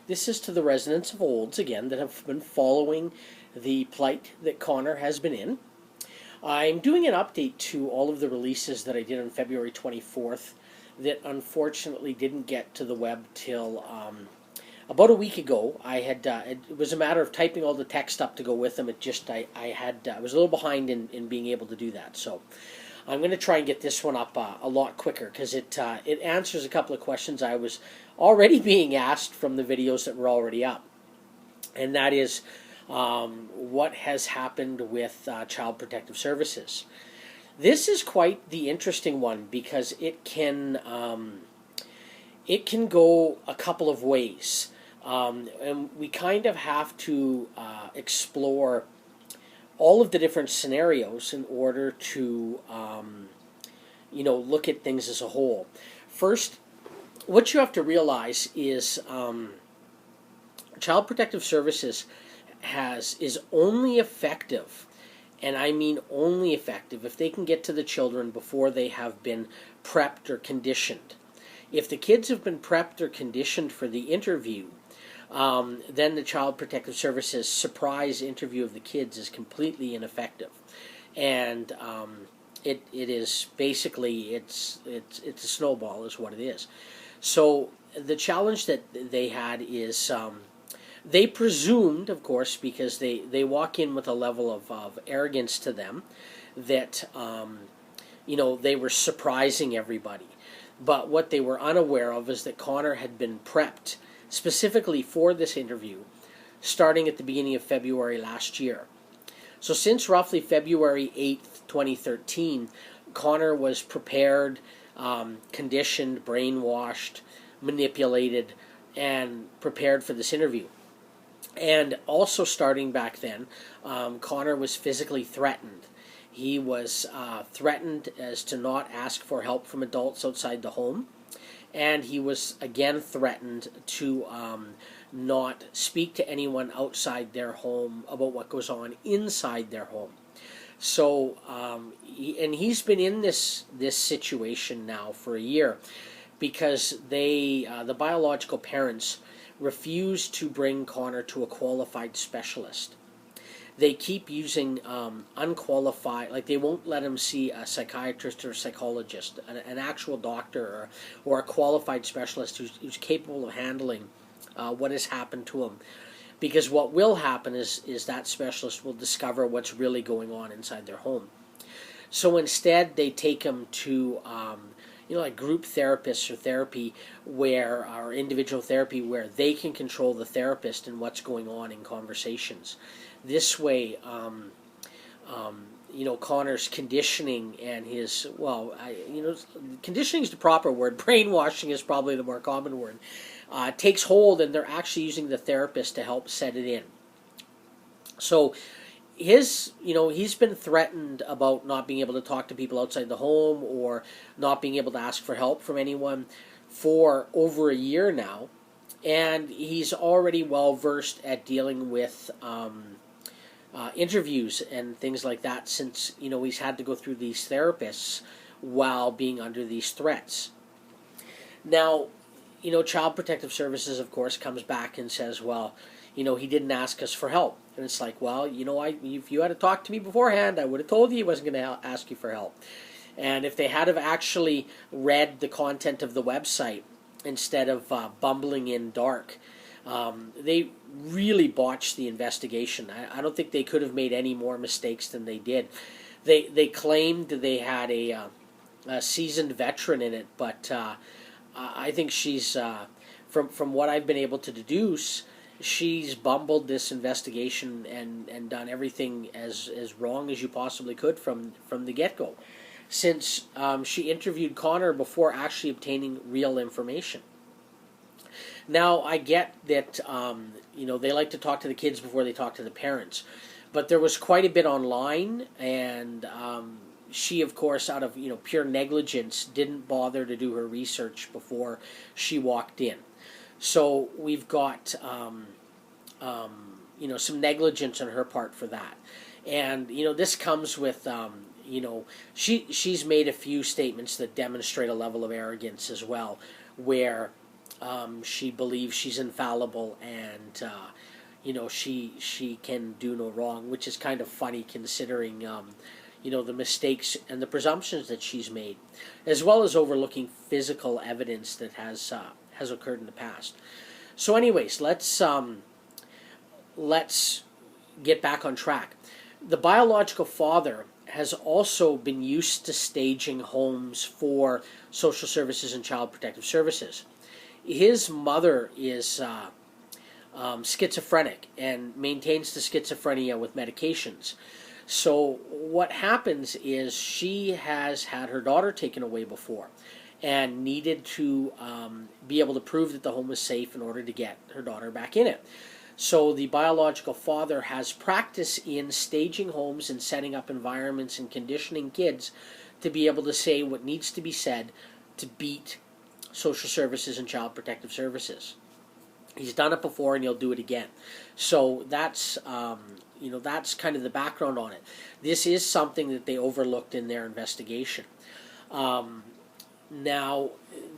This is to the residents of Olds, again, that have been following the plight that Connor has been in. I'm doing an update to all of the releases that I did on February 24th that unfortunately didn't get to the web till about a week ago. It was a matter of typing all the text up to go with them. I was a little behind in being able to do that. So I'm going to try and get this one up a lot quicker because it answers a couple of questions I was already being asked from the videos that were already up. And that is, what has happened with Child Protective Services. This is quite the interesting one because it can go a couple of ways, and we kind of have to explore all of the different scenarios in order to look at things as a whole. First, what you have to realize is Child Protective Services is only effective, and I mean only effective, if they can get to the children before they have been prepped or conditioned. If the kids have been prepped or conditioned for the interview, then the Child Protective Services surprise interview of the kids is completely ineffective, and it is basically it's a snowball is what it is. So the challenge that they had is they presumed, of course, because they walk in with a level of arrogance to them, that they were surprising everybody. But what they were unaware of is that Connor had been prepped specifically for this interview starting at the beginning of February last year. So since roughly February 8th, 2013, Connor was prepared, conditioned, brainwashed, manipulated, and prepared for this interview. And also starting back then, Connor was physically threatened. He was threatened as to not ask for help from adults outside the home. And he was again threatened to not speak to anyone outside their home about what goes on inside their home. So, he's been in this situation now for a year because the biological parents refuse to bring Connor to a qualified specialist. They keep using unqualified, like they won't let him see a psychiatrist or a psychologist, an actual doctor or a qualified specialist who's capable of handling what has happened to him. Because what will happen is that specialist will discover what's really going on inside their home. So instead they take him to like group therapists or therapy or individual therapy where they can control the therapist and what's going on in conversations. This way, Connor's conditioning and his, conditioning is the proper word, brainwashing is probably the more common word, takes hold, and they're actually using the therapist to help set it in. So he's been threatened about not being able to talk to people outside the home or not being able to ask for help from anyone for over a year now, and he's already well versed at dealing with interviews and things like that, since he's had to go through these therapists while being under these threats. Now, Child Protective Services, of course, comes back and says, well, he didn't ask us for help. And it's like, well, if you had talked to me beforehand, I would have told you he wasn't going to ask you for help. And if they had have actually read the content of the website instead of bumbling in dark, they really botched the investigation. I don't think they could have made any more mistakes than they did. They claimed they had a seasoned veteran in it, but I think she's, from what I've been able to deduce, she's bumbled this investigation and done everything as wrong as you possibly could from the get-go, since she interviewed Connor before actually obtaining real information. Now, I get that they like to talk to the kids before they talk to the parents, but there was quite a bit online, and she, of course, out of pure negligence, didn't bother to do her research before she walked in. So we've got some negligence on her part for that, and this comes with she's made a few statements that demonstrate a level of arrogance as well, where she believes she's infallible, and she can do no wrong, which is kind of funny considering the mistakes and the presumptions that she's made, as well as overlooking physical evidence that has occurred in the past. So, anyways, let's get back on track. The biological father has also been used to staging homes for social services and child protective services. His mother is schizophrenic and maintains the schizophrenia with medications. So what happens is she has had her daughter taken away before and needed to be able to prove that the home was safe in order to get her daughter back in it. So the biological father has practice in staging homes and setting up environments and conditioning kids to be able to say what needs to be said to beat social services and child protective services. He's done it before, and he'll do it again. So that's that's kind of the background on it. This is something that they overlooked in their investigation. Now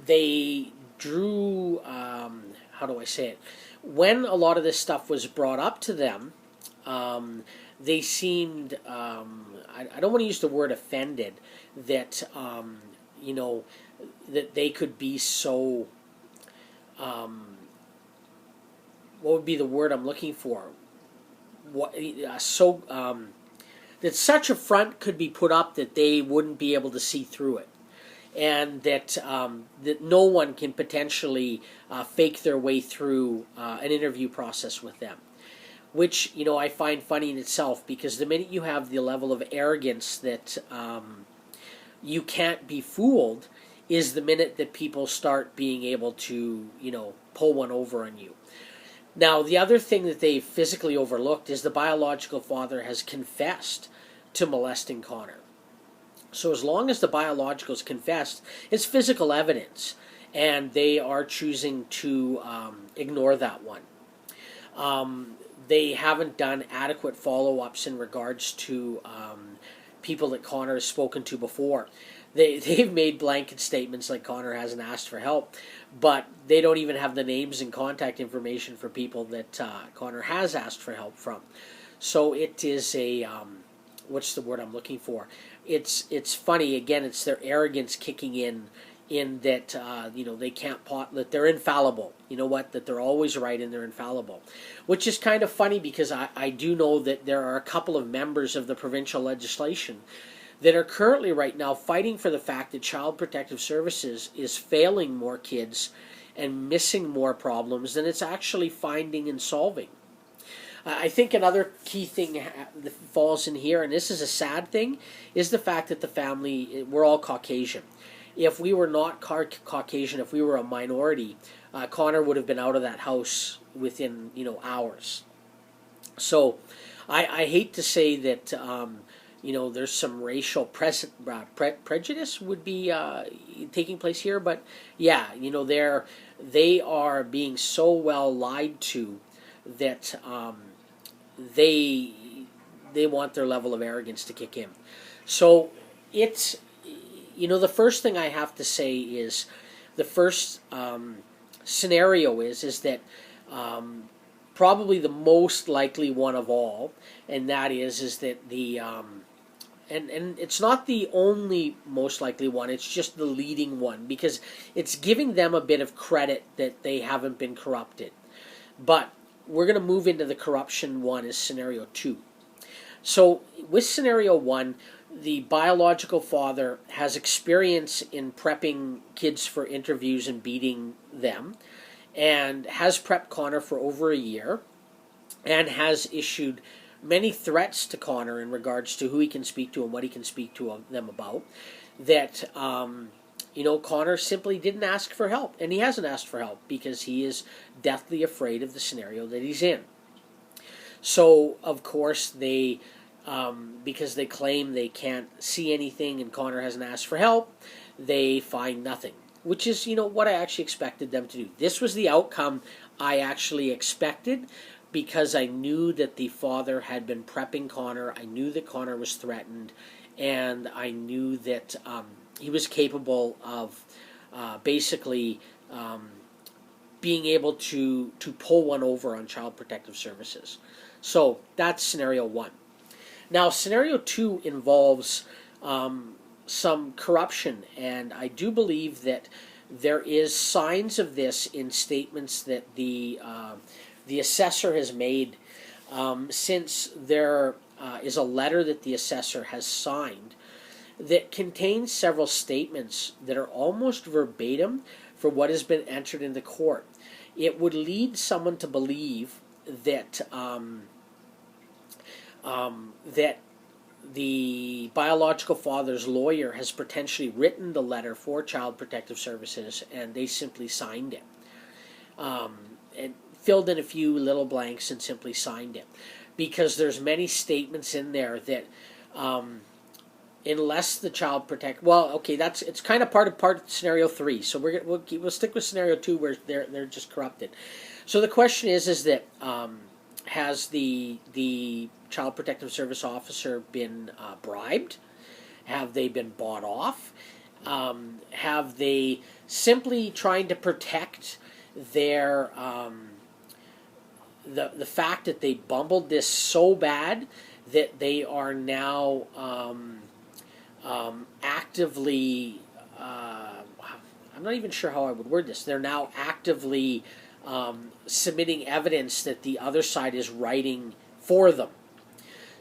they drew how do I say it? When a lot of this stuff was brought up to them, they seemed I don't want to use the word offended that that they could be so what would be the word I'm looking for? That such a front could be put up that they wouldn't be able to see through it, and that that no one can potentially fake their way through an interview process with them, which I find funny in itself, because the minute you have the level of arrogance that you can't be fooled is the minute that people start being able to pull one over on you. Now, the other thing that they physically overlooked is the biological father has confessed to molesting Connor. So as long as the biologicals confessed, it's physical evidence, and they are choosing to ignore that one. They haven't done adequate follow-ups in regards to people that Connor has spoken to before. They've made blanket statements like Connor hasn't asked for help, but they don't even have the names and contact information for people that Connor has asked for help from. So it is a, what's the word I'm looking for? It's funny, again, it's their arrogance kicking in that, they can't that they're infallible. You know what? That they're always right and they're infallible. Which is kind of funny, because I do know that there are a couple of members of the provincial legislation that are currently right now fighting for the fact that Child Protective Services is failing more kids and missing more problems than it's actually finding and solving. I think another key thing that falls in here, and this is a sad thing, is the fact that the family, we're all Caucasian. If we were not Caucasian, if we were a minority, Connor would have been out of that house within hours. So I hate to say that there's some racial prejudice would be taking place here, but yeah, they are being so well lied to that they want their level of arrogance to kick in. So it's the first thing I have to say is the first scenario is that probably the most likely one of all, and that is that the and it's not the only most likely one, it's just the leading one, because it's giving them a bit of credit that they haven't been corrupted. But we're going to move into the corruption one as scenario 2. So with scenario 1, the biological father has experience in prepping kids for interviews and beating them, and has prepped Connor for over a year, and has issued many threats to Connor in regards to who he can speak to and what he can speak to them about, that Connor simply didn't ask for help, and he hasn't asked for help because he is deathly afraid of the scenario that he's in. So of course they because they claim they can't see anything and Connor hasn't asked for help, they find nothing, which is what I actually expected them to do. This was the outcome I actually expected, because I knew that the father had been prepping Connor. I knew that Connor was threatened, and I knew that he was capable of basically being able to pull one over on Child Protective Services. So that's scenario 1. Now, scenario 2 involves some corruption, and I do believe that there is signs of this in statements that the assessor has made, since there is a letter that the assessor has signed that contains several statements that are almost verbatim for what has been entered into court. It would lead someone to believe that that the biological father's lawyer has potentially written the letter for Child Protective Services, and they simply signed it, and filled in a few little blanks and simply signed it, because there's many statements in there that unless the child protect, well, okay, it's kind of part of scenario 3. So we'll stick with scenario 2 where they're just corrupted. So the question is that has the Child Protective Service officer been bribed? Have they been bought off? Have they simply trying to protect their the fact that they bumbled this so bad that they are now actively, I'm not even sure how I would word this, they're now actively submitting evidence that the other side is writing for them.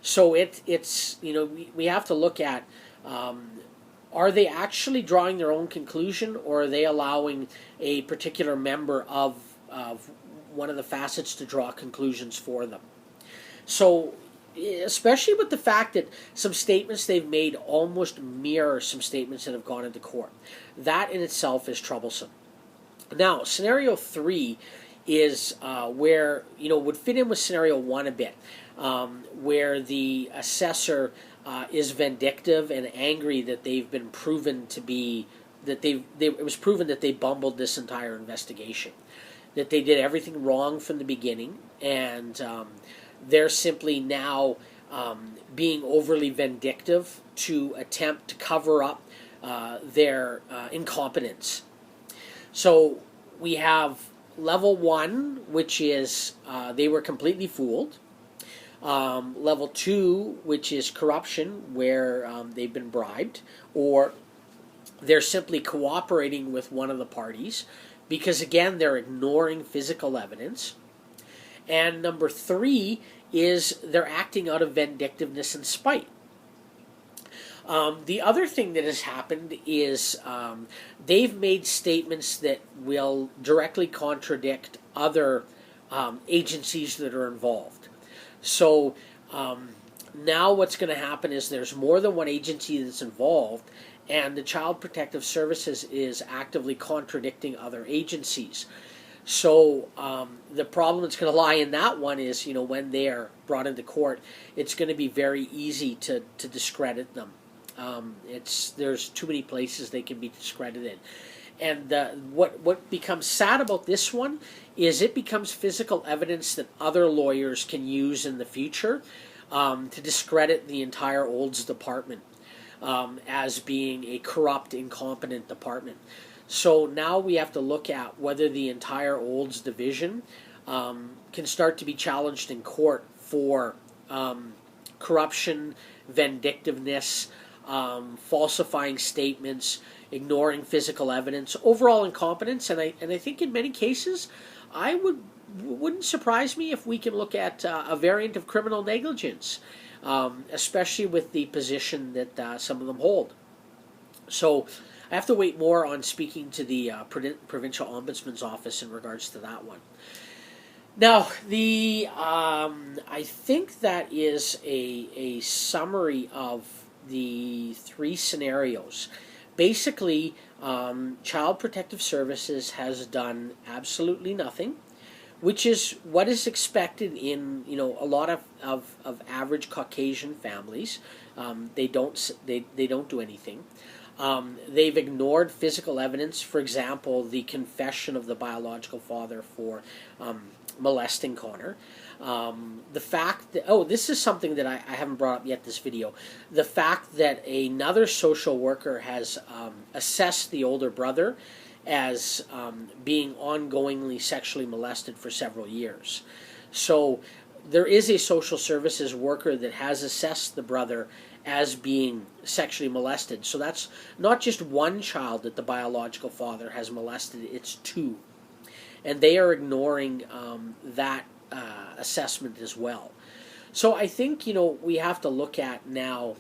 So it's we have to look at, are they actually drawing their own conclusion, or are they allowing a particular member of one of the facets to draw conclusions for them? So especially with the fact that some statements they've made almost mirror some statements that have gone into court. That in itself is troublesome. Now, scenario 3 is where, would fit in with scenario 1 a bit, where the assessor is vindictive and angry that they've been proven to be, it was proven that they bumbled this entire investigation, that they did everything wrong from the beginning, and they're simply now being overly vindictive to attempt to cover up their incompetence. So we have level 1, which is they were completely fooled. Level 2, which is corruption, where they've been bribed, or they're simply cooperating with one of the parties because, again, they're ignoring physical evidence. And number 3 is they're acting out of vindictiveness and spite. The other thing that has happened is they've made statements that will directly contradict other agencies that are involved. So now what's going to happen is there's more than one agency that's involved, and the Child Protective Services is actively contradicting other agencies. So the problem that's going to lie in that one is, when they are brought into court, it's going to be very easy to discredit them. There's too many places they can be discredited. And what becomes sad about this one is it becomes physical evidence that other lawyers can use in the future to discredit the entire Olds department as being a corrupt, incompetent department. So now we have to look at whether the entire Olds division can start to be challenged in court for corruption, vindictiveness, falsifying statements, ignoring physical evidence, overall incompetence, and I think in many cases, wouldn't surprise me if we can look at a variant of criminal negligence, especially with the position that some of them hold. So I have to wait more on speaking to the Provincial Ombudsman's Office in regards to that one. Now, I think that is a summary of the 3 scenarios. Basically, Child Protective Services has done absolutely nothing, which is what is expected in a lot of average Caucasian families. They don't do anything. They've ignored physical evidence. For example, the confession of the biological father for molesting Connor. The fact that, this is something that I haven't brought up yet this video. The fact that another social worker has assessed the older brother as being ongoingly sexually molested for several years. So there is a social services worker that has assessed the brother as being sexually molested. So that's not just one child that the biological father has molested, it's two. And they are ignoring that assessment as well. So I think, we have to look at now,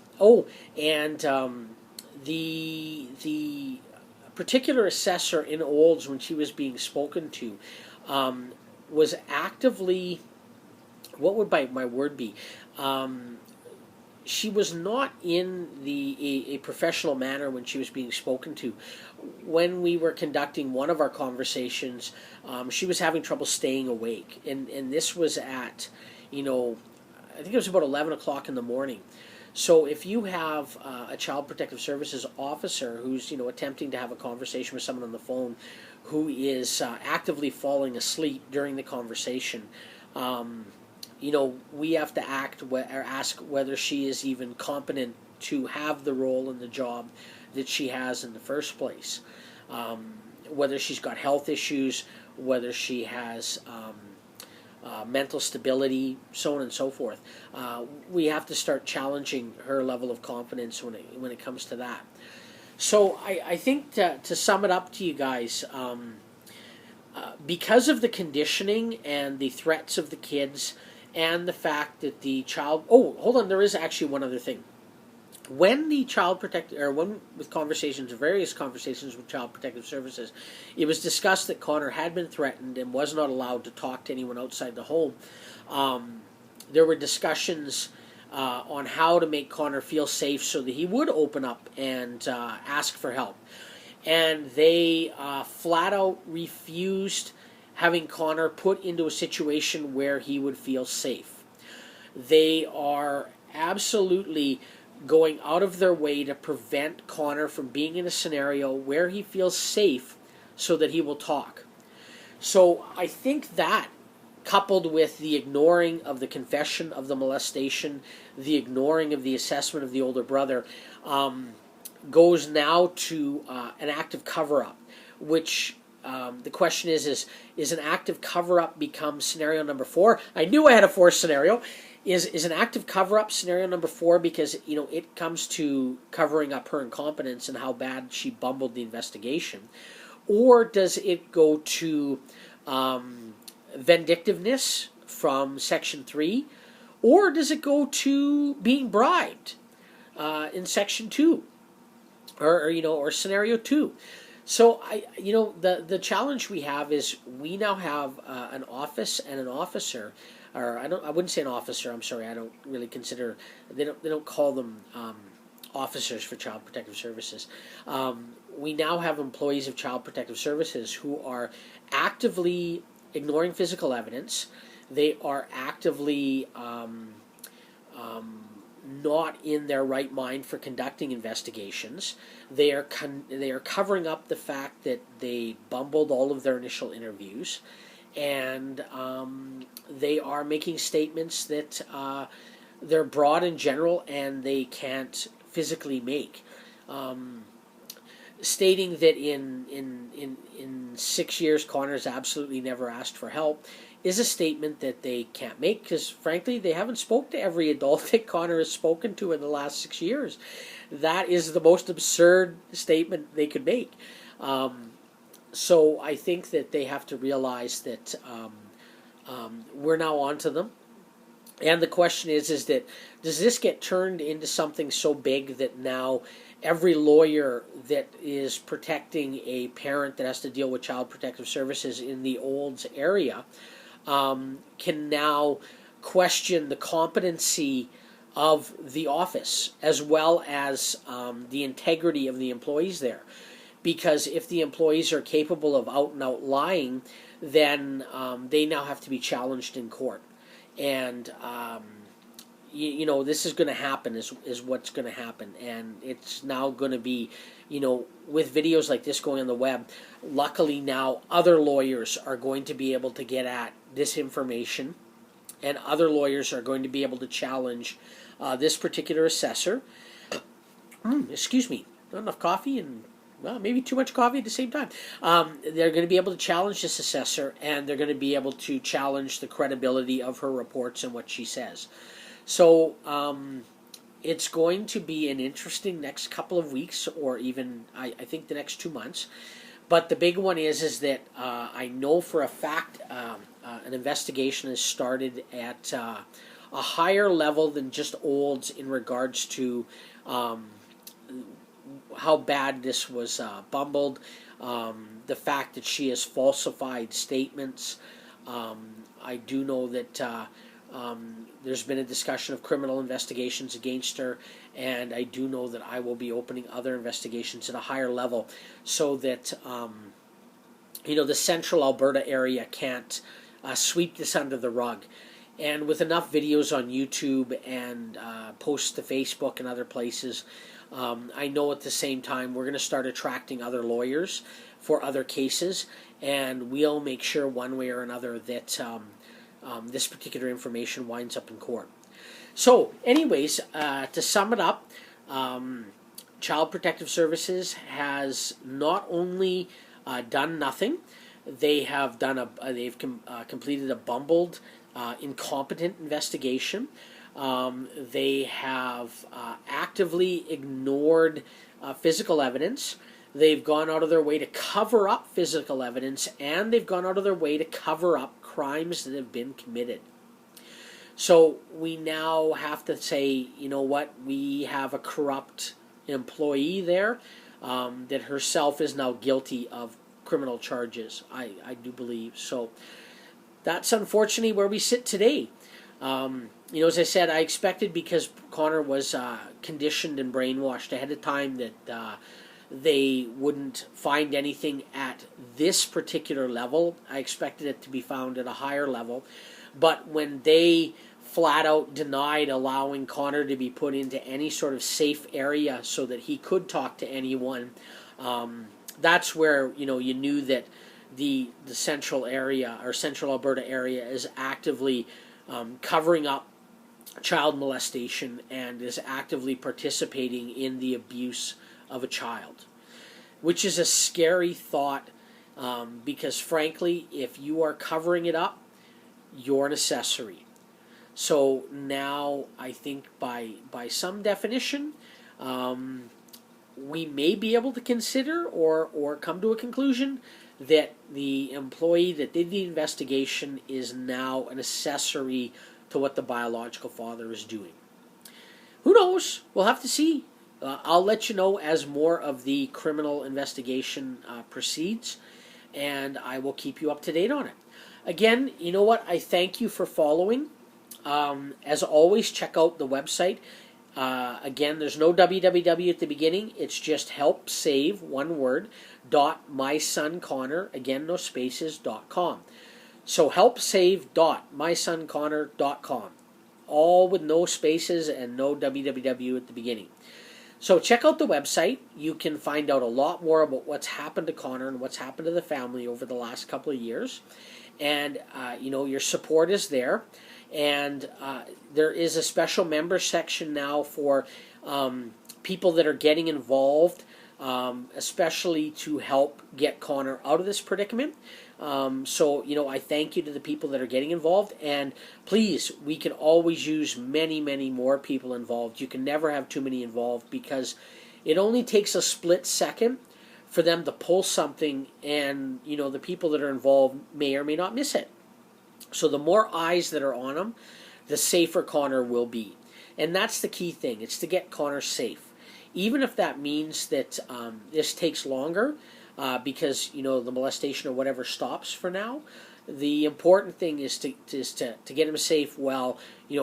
the particular assessor in Olds, when she was being spoken to, was actively, what would my word be? She was not in a professional manner when she was being spoken to. When we were conducting one of our conversations, she was having trouble staying awake. And this was at, I think it was about 11 o'clock in the morning. So if you have a Child Protective Services officer who's, attempting to have a conversation with someone on the phone who is actively falling asleep during the conversation, we have to ask whether she is even competent to have the role and the job that she has in the first place. Whether she's got health issues, whether she has mental stability, so on and so forth. We have to start challenging her level of competence when it comes to that. So I think to sum it up to you guys, because of the conditioning and the threats of the kids, and the fact that the child... Oh, hold on, there is actually one other thing. When the Child Protective... Or when, with various conversations with Child Protective Services, it was discussed that Connor had been threatened and was not allowed to talk to anyone outside the home. There were discussions on how to make Connor feel safe so that he would open up and ask for help. And they flat out refused having Connor put into a situation where he would feel safe. They are absolutely going out of their way to prevent Connor from being in a scenario where he feels safe so that he will talk. So I think that, coupled with the ignoring of the confession of the molestation, the ignoring of the assessment of the older brother, goes now to an active cover-up, which... the question is an active cover-up become scenario number 4? I knew I had a fourth scenario. Is an active cover-up scenario number 4 because, it comes to covering up her incompetence and how bad she bumbled the investigation? Or does it go to vindictiveness from Section 3? Or does it go to being bribed in Section 2? Or scenario 2? So the challenge we have is we now have an office and an officer, or I wouldn't say an officer. I'm sorry, I don't really consider they don't call them officers for Child Protective Services. We now have employees of Child Protective Services who are actively ignoring physical evidence. They are actively not in their right mind for conducting investigations. They are covering up the fact that they bumbled all of their initial interviews, and they are making statements that they're broad and general and they can't physically make. Stating that in 6 years Connor's absolutely never asked for help is a statement that they can't make because, frankly, they haven't spoke to every adult that Connor has spoken to in the last 6 years. That is the most absurd statement they could make. So I think that they have to realize that we're now on to them. And the question is that does this get turned into something so big that now every lawyer that is protecting a parent that has to deal with Child Protective Services in the Olds area can now question the competency of the office as well as the integrity of the employees there? Because if the employees are capable of out-and-out lying, then they now have to be challenged in court. And this is going to happen, is what's going to happen. And it's now going to be, with videos like this going on the web, luckily now other lawyers are going to be able to get at this information, and other lawyers are going to be able to challenge this particular assessor. Excuse me, not enough coffee and well, maybe too much coffee at the same time. They're going to be able to challenge this assessor, and they're going to be able to challenge the credibility of her reports and what she says. So it's going to be an interesting next couple of weeks, or even I think the next 2 months. But the big one is that I know for a fact an investigation has started at a higher level than just Olds in regards to how bad this was bumbled, the fact that she has falsified statements. I do know that there's been a discussion of criminal investigations against her, and I do know that I will be opening other investigations at a higher level so that the central Alberta area can't sweep this under the rug. And with enough videos on YouTube and posts to Facebook and other places, I know at the same time we're going to start attracting other lawyers for other cases, and we'll make sure one way or another that this particular information winds up in court. So anyways, to sum it up, Child Protective Services has not only done nothing, they've completed a bumbled, incompetent investigation. They have actively ignored physical evidence. They've gone out of their way to cover up physical evidence, and they've gone out of their way to cover up crimes that have been committed. So we now have to say, you know what, we have a corrupt employee there that herself is now guilty of criminal charges, I do believe. So that's unfortunately where we sit today. As I said, I expected, because Connor was conditioned and brainwashed ahead of time, that they wouldn't find anything at this particular level. I expected it to be found at a higher level. But when they flat out denied allowing Connor to be put into any sort of safe area so that he could talk to anyone, that's where you knew that the central area, or central Alberta area, is actively covering up child molestation and is actively participating in the abuse of a child, which is a scary thought, because frankly, if you are covering it up, you're an accessory. So now I think by some definition, we may be able to consider or come to a conclusion that the employee that did the investigation is now an accessory to what the biological father is doing. Who knows? We'll have to see. I'll let you know as more of the criminal investigation proceeds, and I will keep you up to date on it. Again, you know what? I thank you for following. As always, check out the website. Again, there's no www at the beginning. It's just help save, one word, .mysonconnor, again, no spaces, .com. So helpsave.mysonconnor.com. All with no spaces and no www at the beginning. So check out the website. You can find out a lot more about what's happened to Connor and what's happened to the family over the last couple of years. And, your support is there. And there is a special member section now for people that are getting involved, especially to help get Connor out of this predicament. So, I thank you to the people that are getting involved. And please, we can always use many, many more people involved. You can never have too many involved, because it only takes a split second for them to pull something, and, the people that are involved may or may not miss it. So the more eyes that are on him, the safer Connor will be. And that's the key thing. It's to get Connor safe. Even if that means that this takes longer because, the molestation or whatever stops for now, the important thing is to get him safe while,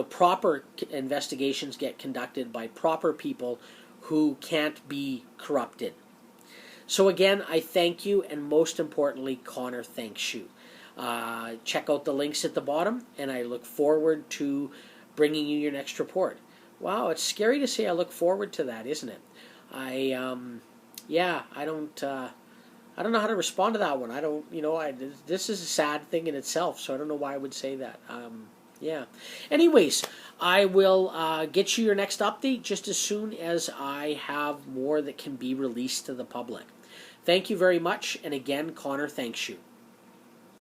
proper investigations get conducted by proper people who can't be corrupted. So again, I thank you, and most importantly, Connor thanks you. Check out the links at the bottom, and I look forward to bringing you your next report. Wow, it's scary to say I look forward to that, isn't it? I don't know how to respond to that one. I don't, this is a sad thing in itself, so I don't know why I would say that. Anyways, I will get you your next update just as soon as I have more that can be released to the public. Thank you very much, and again, Connor thanks you.